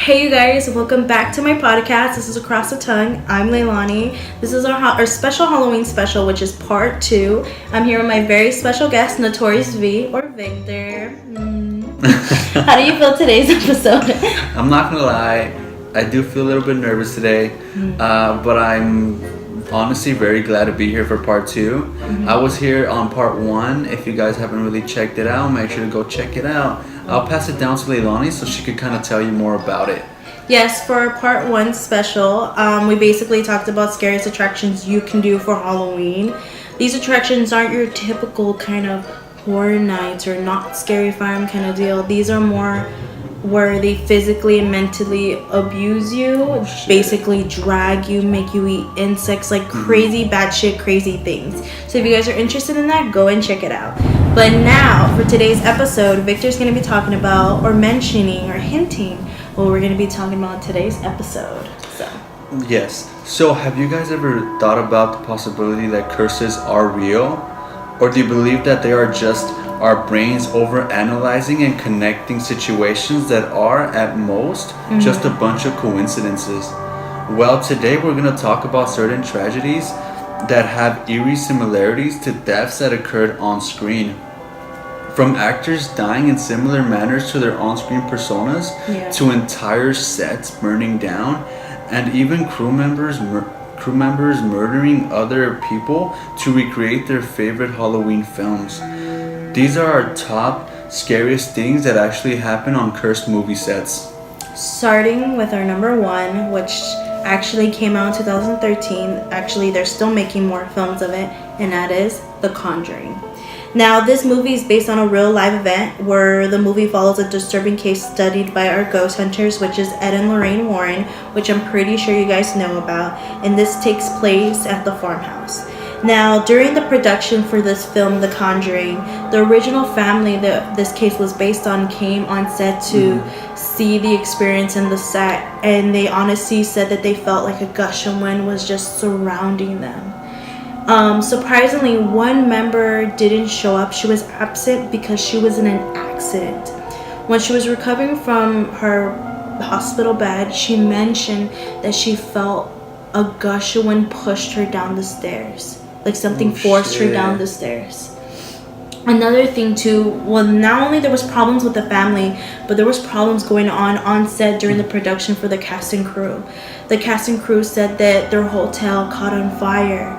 Hey you guys, welcome back to my podcast. This is Across the Tongue. I'm Leilani. This is our special Halloween special, which is part 2. I'm here with my very special guest, Notorious V, or Victor. How do you feel today's episode? I'm not gonna lie, I do feel a little bit nervous today, but I'm honestly very glad to be here for part 2. I was here on part 1. If you guys haven't really checked it out, make sure to go check it out. I'll pass it down to Leilani so she could kind of tell you more about it. Yes, for our part 1 special, we basically talked about scariest attractions you can do for Halloween. These attractions aren't your typical kind of horror nights or not scary farm kind of deal. These are more where they physically and mentally abuse you, basically drag you, make you eat insects, like crazy batshit crazy things. So if you guys are interested in that, go and check it out. But now for today's episode, Victor's going to be talking about or mentioning or hinting what we're going to be talking about in today's episode. Yes. So have you guys ever thought about the possibility that curses are real? Or do you believe that they are just our brains over-analyzing and connecting situations that are, at most, just a bunch of coincidences? Well, today we're going to talk about certain tragedies that have eerie similarities to deaths that occurred on screen. From actors dying in similar manners to their on-screen personas, to entire sets burning down, and even crew members murdering other people to recreate their favorite Halloween films. These are our top scariest things that actually happen on cursed movie sets. Starting with our number 1, which actually came out in 2013. Actually, they're still making more films of it, and that is The Conjuring. Now, this movie is based on a real live event where the movie follows a disturbing case studied by our ghost hunters, which is Ed and Lorraine Warren, which I'm pretty sure you guys know about, and this takes place at the farmhouse. Now, during the production for this film, The Conjuring, the original family that this case was based on came on set to see the experience in the set, and they honestly said that they felt like a gush of wind was just surrounding them. Surprisingly, one member didn't show up. She was absent because she was in an accident. When she was recovering from her hospital bed, she mentioned that she felt a gush of wind pushed her down the stairs. Like something forced her down the stairs. Another thing too, well, not only there was problems with the family, but there was problems going on set during the production for the cast and crew. The cast and crew said that their hotel caught on fire.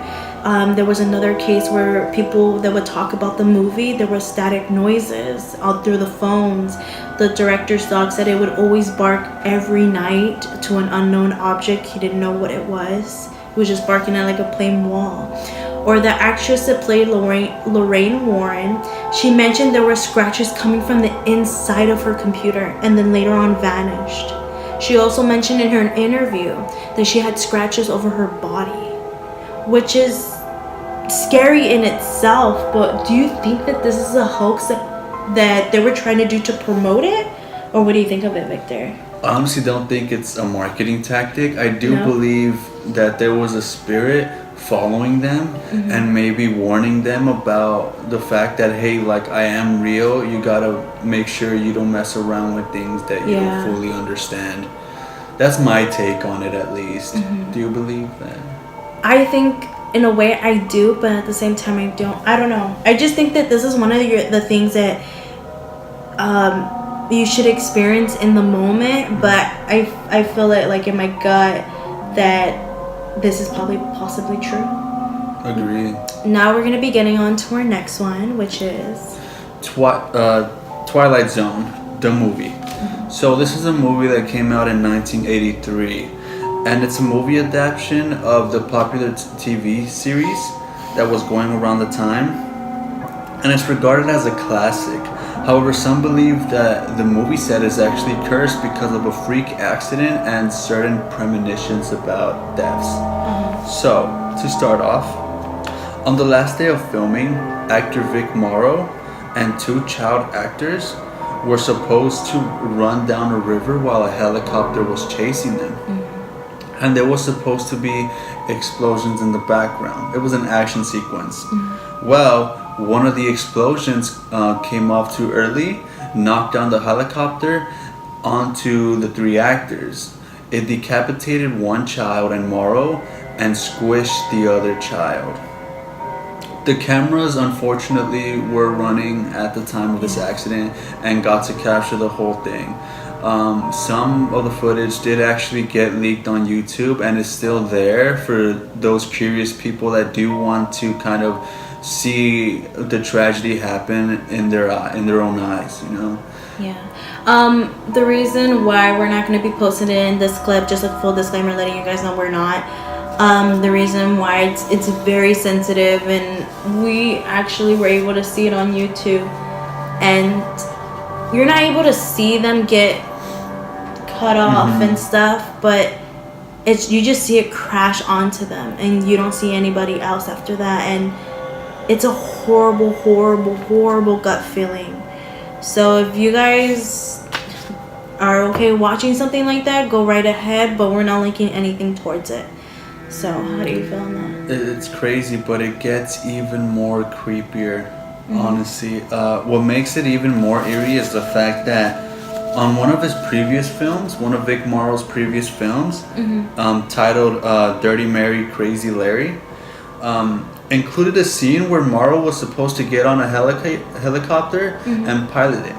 There was another case where people that would talk about the movie, there were static noises out through the phones. The director's dog said it would always bark every night to an unknown object. He didn't know what it was. It was just barking at like a plain wall. Or the actress that played Lorraine Warren, she mentioned there were scratches coming from the inside of her computer and then later on vanished. She also mentioned in her interview that she had scratches over her body, which is scary in itself. But do you think that this is a hoax that they were trying to do to promote it? Or what do you think of it, Victor? I honestly don't think it's a marketing tactic. I do believe that there was a spirit following them and maybe warning them about the fact that, hey, like, I am real. You gotta make sure you don't mess around with things that you don't fully understand. That's my take on it, at least. Do you believe that? I think in a way I do, but at the same time I don't. I don't know. I just think that this is one of the things that you should experience in the moment, but I feel it like in my gut that this is possibly true. Agree. Now we're going to be getting on to our next one, which is Twilight Zone, the movie. So this is a movie that came out in 1983, and it's a movie adaptation of the popular TV series that was going around the time, and it's regarded as a classic. However, some believe that the movie set is actually cursed because of a freak accident and certain premonitions about deaths. So, to start off, on the last day of filming, actor Vic Morrow and 2 child actors were supposed to run down a river while a helicopter was chasing them. And there was supposed to be explosions in the background. It was an action sequence. Well, one of the explosions came off too early, knocked down the helicopter, onto the three actors. It decapitated one child and Morrow and squished the other child. The cameras, unfortunately, were running at the time of this accident and got to capture the whole thing. Some of the footage did actually get leaked on YouTube and is still there for those curious people that do want to kind of see the tragedy happen in their own eyes, you know. Yeah. The reason why we're not going to be posting it in this clip, just a full disclaimer letting you guys know we're not. The reason why it's very sensitive, and we actually were able to see it on YouTube, and you're not able to see them get cut off and stuff, but you just see it crash onto them, and you don't see anybody else after that, and it's a horrible, horrible, horrible gut feeling. So if you guys are okay watching something like that, go right ahead, but we're not linking anything towards it. So how do you feel on that? It's crazy, but it gets even more creepier, honestly. What makes it even more eerie is the fact that on one of his previous films, one of Vic Morrow's previous films, titled Dirty Mary, Crazy Larry, included a scene where Morrow was supposed to get on a helicopter and pilot it.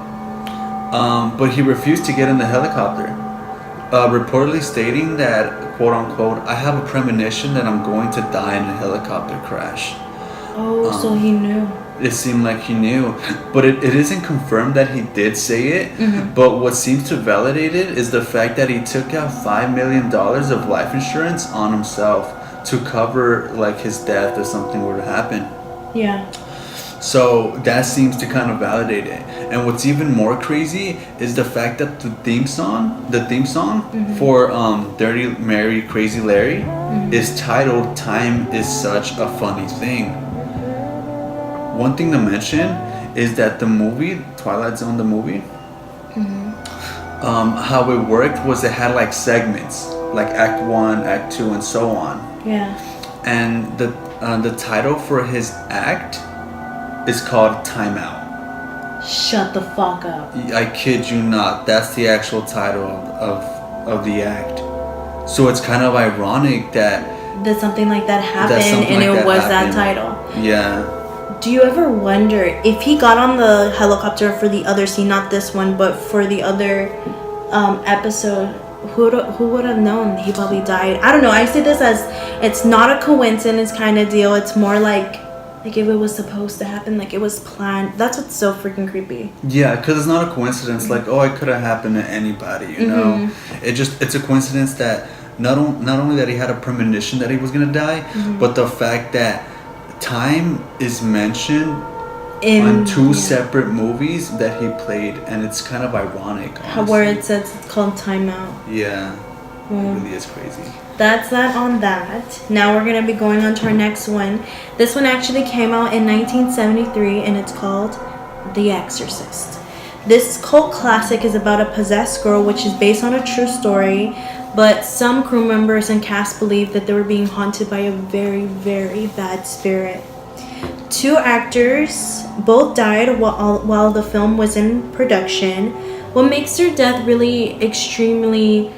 But he refused to get in the helicopter, reportedly stating that, quote unquote, I have a premonition that I'm going to die in a helicopter crash. Oh, so he knew. It seemed like he knew, but it isn't confirmed that he did say it. But what seems to validate it is the fact that he took out $5 million of life insurance on himself to cover like his death if something were to happen. Yeah. So that seems to kind of validate it. And what's even more crazy is the fact that the theme song for Dirty Mary, Crazy Larry is titled "Time Is Such a Funny Thing." One thing to mention is that the movie Twilight Zone, the movie, how it worked was it had like segments, like Act 1, Act 2, and so on. Yeah. And the title for his act is called Time Out. Shut the fuck up. I kid you not. That's the actual title of the act. So it's kind of ironic that something like that happened and it was that title. Yeah. Do you ever wonder if he got on the helicopter for the other scene, not this one, but for the other episode, who would have known he probably died? I don't know. I see this as it's not a coincidence kind of deal. It's more like if it was supposed to happen, like it was planned. That's what's so freaking creepy. Yeah, because it's not a coincidence. Like, oh, it could have happened to anybody. You know, it's a coincidence that not only that he had a premonition that he was gonna die, but the fact that time is mentioned in two separate movies that he played, and it's kind of ironic. Where it says it's called Time Out. Yeah, it really is crazy. That's that on that. Now we're gonna be going on to our next one. This one actually came out in 1973, and it's called The Exorcist. This cult classic is about a possessed girl, which is based on a true story, but some crew members and cast believe that they were being haunted by a very, very bad spirit. 2 actors both died while the film was in production. What makes their death really extremely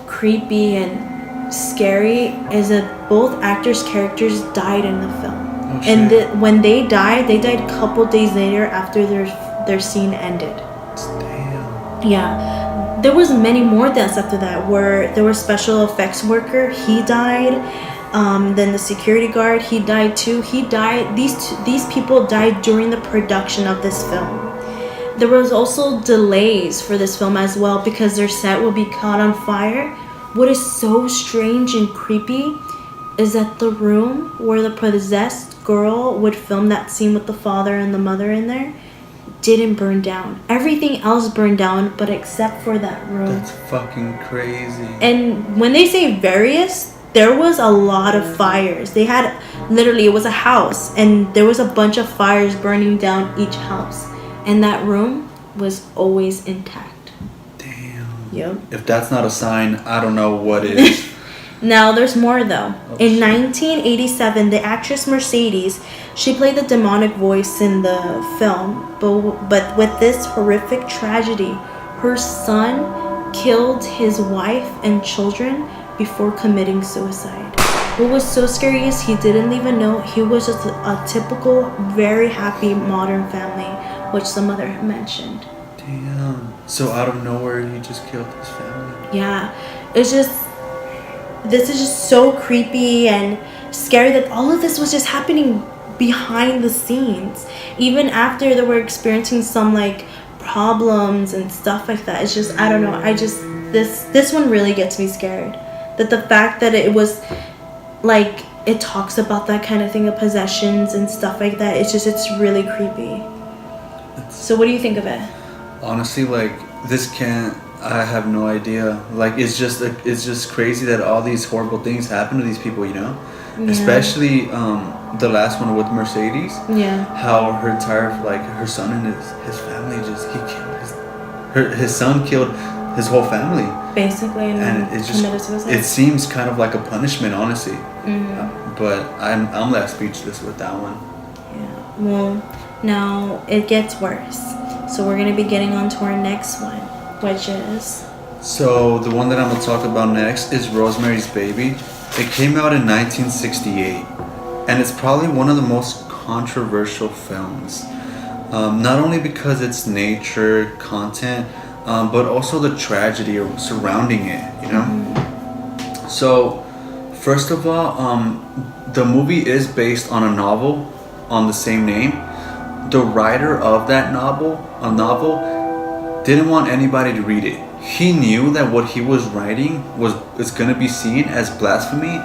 creepy and scary is that both actors' characters died in the film. Oh, and when they died a couple days later after their scene ended. Damn. Yeah. There was many more deaths after that, where there was special effects worker, he died. Then the security guard, he died too. He died. These people died during the production of this film. There was also delays for this film as well because their set will be caught on fire. What is so strange and creepy is that the room where the possessed girl would film that scene with the father and the mother in there didn't burn down. Everything else burned down, but except for that room. That's fucking crazy. And when they say various, there was a lot of fires. They had, literally, it was a house, and there was a bunch of fires burning down each house. And that room was always intact. Damn. Yep. If that's not a sign, I don't know what is. Now, there's more, though. Oh, in 1987, the actress Mercedes, she played the demonic voice in the film. But with this horrific tragedy, her son killed his wife and children before committing suicide. What was so scary is he didn't leave a note. He was just a typical, very happy modern family, which the mother had mentioned. Damn. So out of nowhere, he just killed his family. Yeah, it's just, this is just so creepy and scary that all of this was just happening behind the scenes. Even after they were experiencing some like problems and stuff like that. It's just, I don't know. This one really gets me scared. That the fact that it was like, it talks about that kind of thing of possessions and stuff like that. It's really creepy. So what do you think of it? Honestly, like, I have no idea. Like, it's just crazy that all these horrible things happen to these people, you know? Yeah. Especially the last one with Mercedes. Yeah. How her entire, like, her son and his family he killed his son killed his whole family. Basically, and it just committed suicide. It seems kind of like a punishment, honestly. Mm-hmm. But I'm left speechless with that one. Yeah. Well, now it gets worse. So we're going to be getting on to our next one, which is... So the one that I'm going to talk about next is Rosemary's Baby. It came out in 1968, and it's probably one of the most controversial films. Not only because it's nature, content, but also the tragedy surrounding it, you know? Mm-hmm. So, first of all, the movie is based on a novel on the same name. The writer of that novel didn't want anybody to read it. He knew that what he was writing is going to be seen as blasphemy,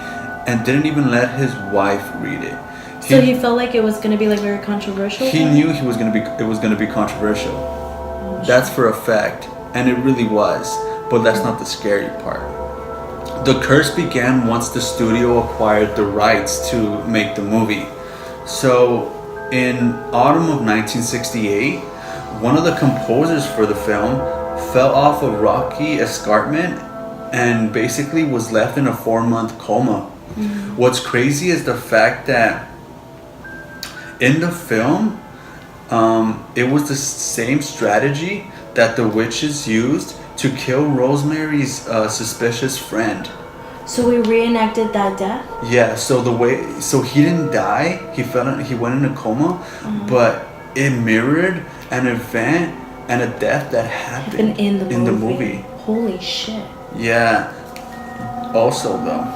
and didn't even let his wife read it. So he felt like it was going to be like very controversial? He knew it was going to be controversial. Oh, that's for a fact, and it really was. But that's not the scary part. The curse began once the studio acquired the rights to make the movie. So in autumn of 1968, one of the composers for the film fell off a rocky escarpment and basically was left in a 4-month coma. Mm-hmm. What's crazy is the fact that in the film, it was the same strategy that the witches used to kill Rosemary's suspicious friend. So we reenacted that death? Yeah, so he didn't die. He went in a coma, but it mirrored an event and a death that happened in the movie. Holy shit. Yeah. Also though,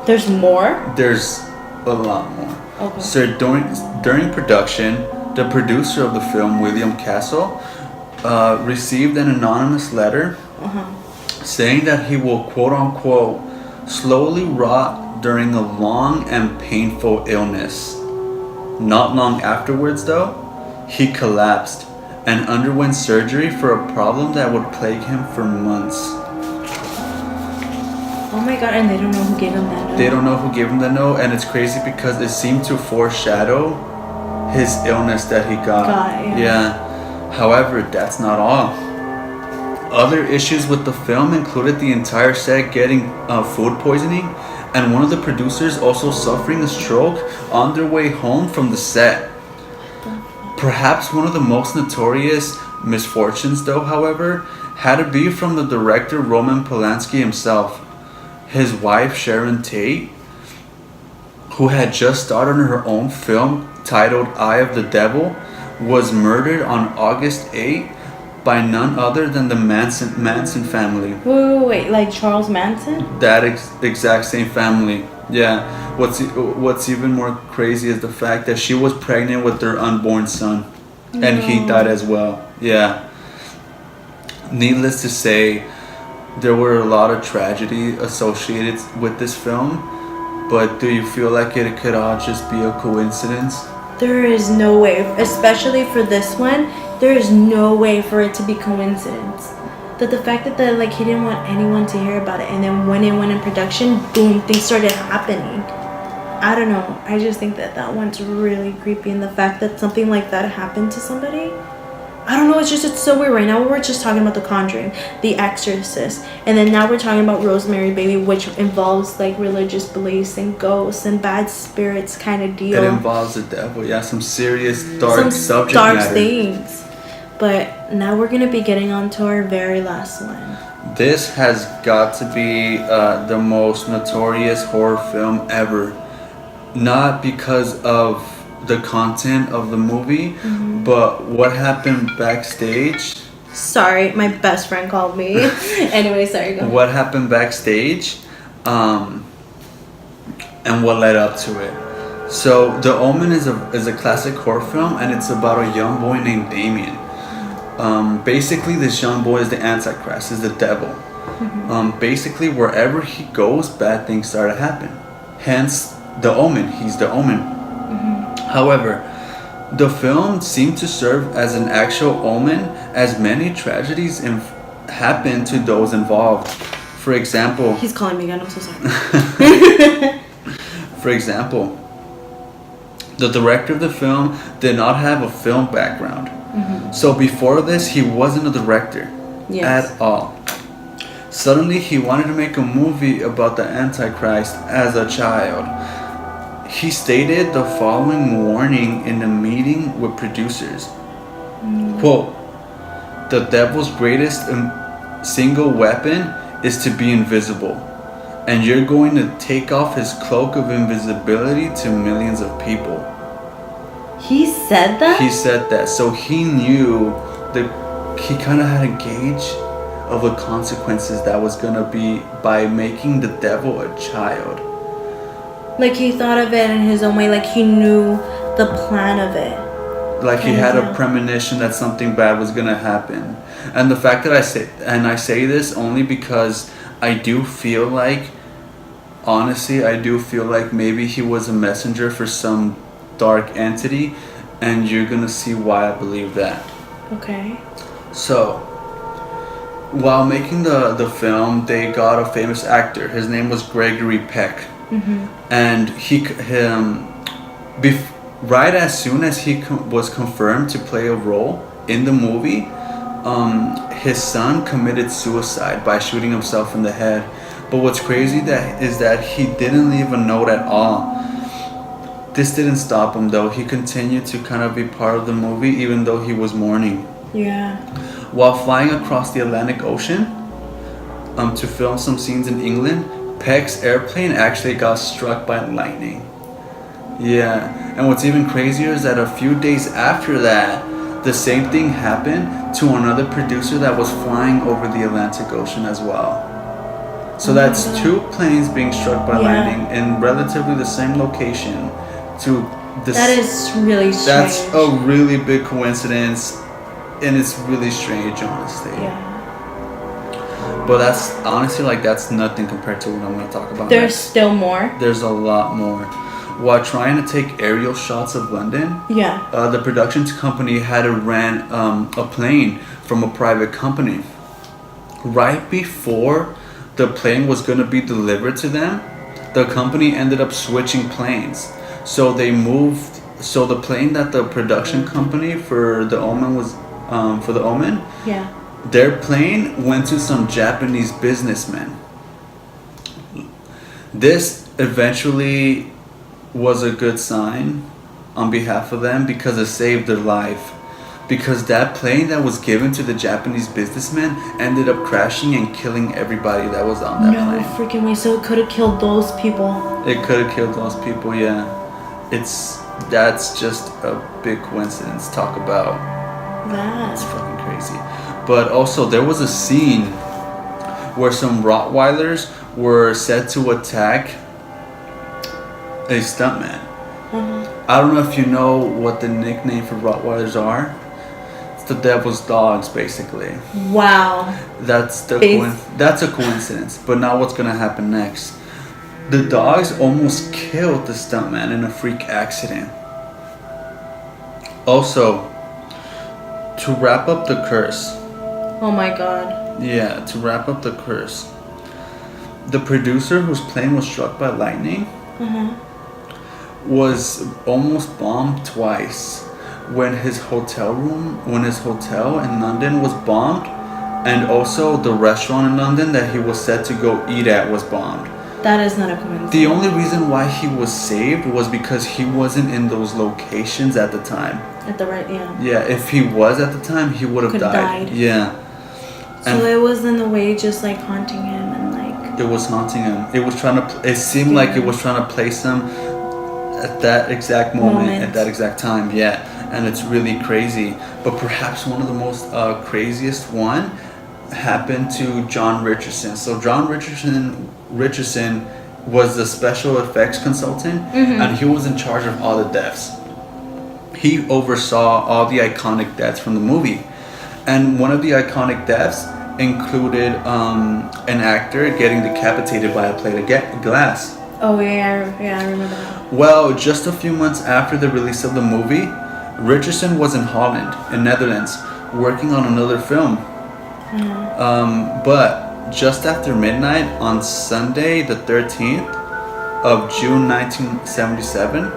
there's more? There's a lot more. Okay. So during production, the producer of the film, William Castle, received an anonymous letter saying that he will, quote unquote, slowly rot during a long and painful illness. Not long afterwards, though, he collapsed and underwent surgery for a problem that would plague him for months. Oh my god, and they don't know who gave him that note? They don't know who gave him the note, and it's crazy because it seemed to foreshadow his illness that he got. Yeah. However, that's not all. Other issues with the film included the entire set getting food poisoning, and one of the producers also suffering a stroke on their way home from the set. Perhaps one of the most notorious misfortunes, though, however, had to be from the director Roman Polanski himself. His wife, Sharon Tate, who had just starred in her own film titled Eye of the Devil, was murdered on August 8th by none other than the Manson family. Wait, like Charles Manson? That exact same family. Yeah. What's even more crazy is the fact that she was pregnant with their unborn son, and he died as well. Yeah. Needless to say, there were a lot of tragedy associated with this film, but do you feel like it could all just be a coincidence? There is no way, especially for this one, there is no way for it to be coincidence. That the fact that like he didn't want anyone to hear about it, and then when it went in production, boom, things started happening. I don't know. I just think that one's really creepy, and the fact that something like that happened to somebody, I don't know, it's so weird. Right now we're just talking about The Conjuring, The Exorcist, and then now we're talking about Rosemary Baby, which involves like religious beliefs and ghosts and bad spirits kind of deal. It involves the devil, yeah, some serious dark subject matter. Things. But now we're gonna be getting on to our very last one. This has got to be the most notorious horror film ever. Not because of the content of the movie, but what happened backstage. Sorry, my best friend called me. Anyway, sorry, go. What happened backstage, and what led up to it. So, The Omen is a classic horror film, and it's about a young boy named Damien. Basically, this young boy is the Antichrist, is the devil. Basically, wherever he goes, bad things start to happen. Hence, the Omen. He's the Omen. However, the film seemed to serve as an actual omen, as many tragedies happen to those involved. For example, He's calling me again. I'm so sorry. for example, the director of the film did not have a film background. So before this, he wasn't a director at all. Suddenly, he wanted to make a movie about the Antichrist as a child. He stated the following warning in a meeting with producers. Quote, "The devil's greatest single weapon is to be invisible. And you're going to take off his cloak of invisibility to millions of people." He said that? He said that. So he knew that he kind of had a gauge of the consequences that was going to be by making the devil a child. Like he thought of it in his own way, like he knew the plan of it. Like he had a premonition that something bad was gonna happen. And the fact that I say this only because I do feel like, honestly, I do feel like maybe he was a messenger for some dark entity, and you're gonna see why I believe that. Okay. So, while making the film, they got a famous actor. His name was Gregory Peck. And right as soon as he was confirmed to play a role in the movie, his son committed suicide by shooting himself in the head. But what's crazy is that he didn't leave a note at all. This didn't stop him though. He continued to kind of be part of the movie even though he was mourning. Yeah. While flying across the Atlantic Ocean to film some scenes in England, Peck's airplane actually got struck by lightning. Yeah, and what's even crazier is that a few days after that, the same thing happened to another producer that was flying over the Atlantic Ocean as well. So that's two planes being struck by lightning in relatively the same location. That is really strange. That's a really big coincidence, and it's really strange, honestly. Yeah. But that's honestly that's nothing compared to what I'm going to talk about. There's still more. There's a lot more. While trying to take aerial shots of London, the production company had to rent a plane from a private company. Right before the plane was going to be delivered to them, the company ended up switching planes. So they moved. So the plane that the production company for the Omen was for the Omen. Yeah. Their plane went to some Japanese businessmen. This eventually was a good sign on behalf of them because it saved their life. Because that plane that was given to the Japanese businessmen ended up crashing and killing everybody that was on that plane. No freaking way. So it could have killed those people. It could have killed those people, yeah. That's just a big coincidence. Talk about. That's fucking crazy. But also, there was a scene where some Rottweilers were set to attack a stuntman. I don't know if you know what the nickname for Rottweilers are. It's the devil's dogs, basically. Wow. That's a coincidence. But now what's gonna happen next? The dogs almost killed the stuntman in a freak accident. Also, to wrap up the curse. Oh my god. Yeah, to wrap up the curse. The producer whose plane was struck by lightning was almost bombed twice. When his hotel in London was bombed, and also the restaurant in London that he was set to go eat at was bombed. That is not a coincidence. The only reason why he was saved was because he wasn't in those locations at the time. At the right, yeah. Yeah, if he was at the time, he would have died. Yeah. So it was in a way just like haunting him and like. It was haunting him. It was trying to. It seemed like it was trying to place him at that exact moment. At that exact time. Yeah, and it's really crazy. But perhaps one of the most craziest one happened to John Richardson. So John Richardson was the special effects consultant, and he was in charge of all the deaths. He oversaw all the iconic deaths from the movie, and one of the iconic deaths included an actor getting decapitated by a plate of glass. Oh yeah, I remember that. Well, just a few months after the release of the movie, Richardson was in Holland, in Netherlands, working on another film. But just after midnight on Sunday the 13th of June 1977,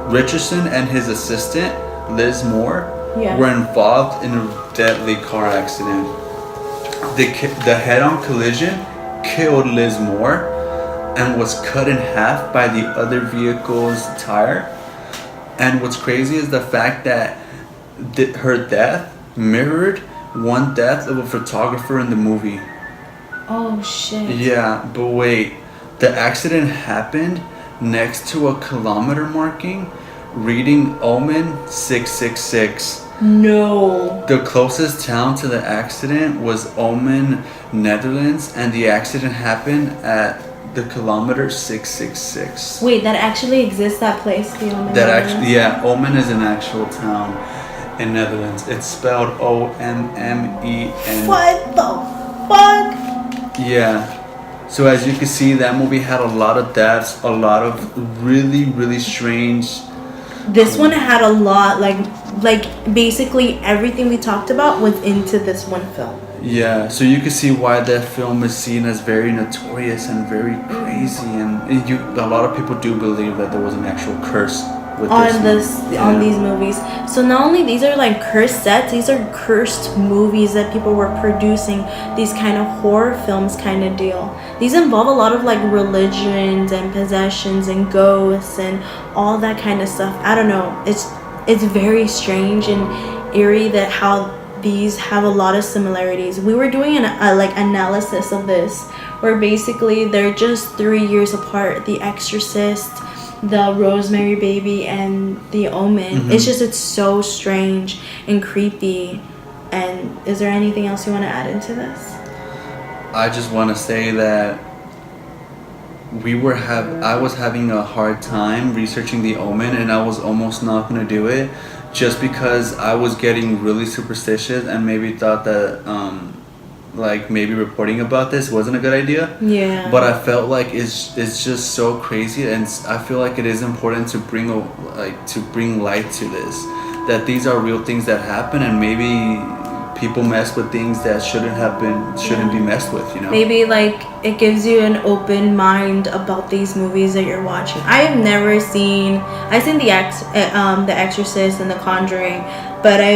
Richardson and his assistant, Liz Moore, were involved in a deadly car accident. The head-on collision killed Liz Moore and was cut in half by the other vehicle's tire. And what's crazy is the fact that her death mirrored one death of a photographer in the movie. Oh shit. Yeah, but wait. The accident happened next to a kilometer marking reading Omen 666. No. The closest town to the accident was Omen, Netherlands, and the accident happened at the kilometer 666. Wait, that actually exists, that place, the Omen? Omen is an actual town in Netherlands. It's spelled O-M-M-E-N. What the fuck? Yeah. So as you can see, that movie had a lot of deaths, a lot of really, really strange. This one had a lot, like basically everything we talked about was into this one film. Yeah, so you can see why that film is seen as very notorious and very crazy, and a lot of people do believe that there was an actual curse with on these movies. So not only these are like cursed sets, these are cursed movies that people were producing, these kind of horror films kind of deal. These involve a lot of like religions and possessions and ghosts and all that kind of stuff. I don't know, it's very strange and eerie that how these have a lot of similarities. We were doing an analysis of this where basically they're just 3 years apart. The Exorcist, the Rosemary baby, and the Omen. It's so strange and creepy. And is there anything else you want to add into this? I just want to say that I was having a hard time researching the Omen, and I was almost not going to do it just because I was getting really superstitious and maybe thought that maybe reporting about this wasn't a good idea. Yeah. But I felt like it's just so crazy, and I feel like it is important to bring light to this, that these are real things that happen, and maybe people mess with things that shouldn't be messed with, you know. Maybe it gives you an open mind about these movies that you're watching. I've seen the Exorcist and the Conjuring, but I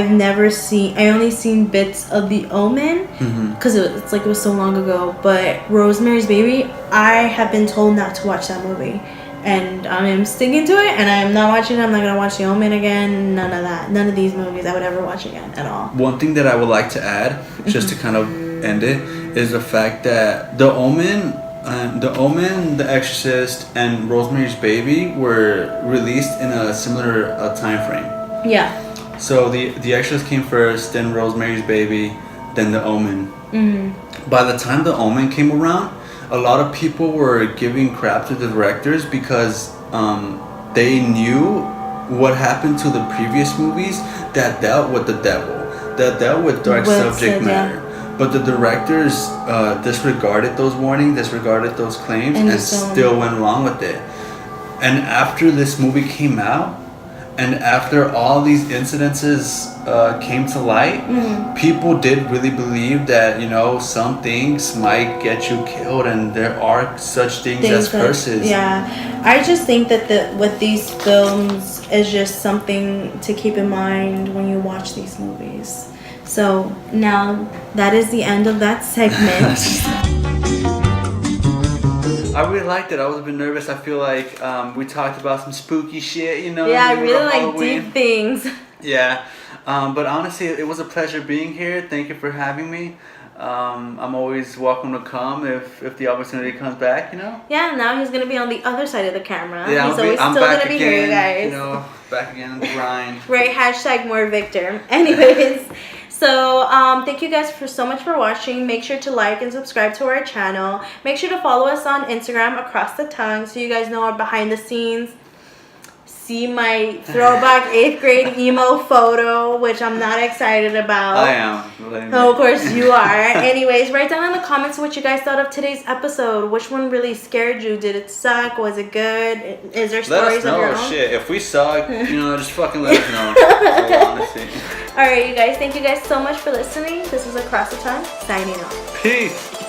only seen bits of the Omen because it was so long ago. But Rosemary's Baby, I have been told not to watch that movie, and I'm sticking to it, and I'm not watching it. I'm not gonna watch the Omen again. None of that. None of these movies I would ever watch again at all. One thing that I would like to add, just to kind of end it, is the fact that the Omen, The Exorcist, and Rosemary's Baby were released in a similar time frame. Yeah. So the Exorcist came first, then Rosemary's Baby, then the Omen. By the time the Omen came around, a lot of people were giving crap to the directors because they knew what happened to the previous movies that dealt with the devil, that dealt with dark subject matter. But the directors disregarded those warnings, disregarded those claims, and still went along with it. And after this movie came out, and after all these incidences came to light, people did really believe that, some things might get you killed, and there are such things as curses. Yeah, I just think that with these films is just something to keep in mind when you watch these movies. So now that is the end of that segment. I really liked it. I was a bit nervous. I feel like we talked about some spooky shit, you know. Yeah, I over really like Halloween. deep things. Yeah, but honestly, it was a pleasure being here. Thank you for having me. I'm always welcome to come if the opportunity comes back, you know. Yeah, now he's gonna be on the other side of the camera. Yeah, He's always I'm still back gonna be again, here, you guys. You know, back again on the grind. Right, hashtag more Victor. Anyways, so thank you guys so much for watching. Make sure to like and subscribe to our channel. Make sure to follow us on Instagram, Across the Tongue, so you guys know our behind the scenes. See my throwback 8th grade emo photo, which I'm not excited about. I am. Oh, of course you are. Anyways, write down in the comments what you guys thought of today's episode. Which one really scared you? Did it suck? Was it good? Is there stories of your own? Shit. If we suck, you know, just fucking let us know. Honestly. Alright, you guys. Thank you guys so much for listening. This is Across the Tongue, signing off. Peace.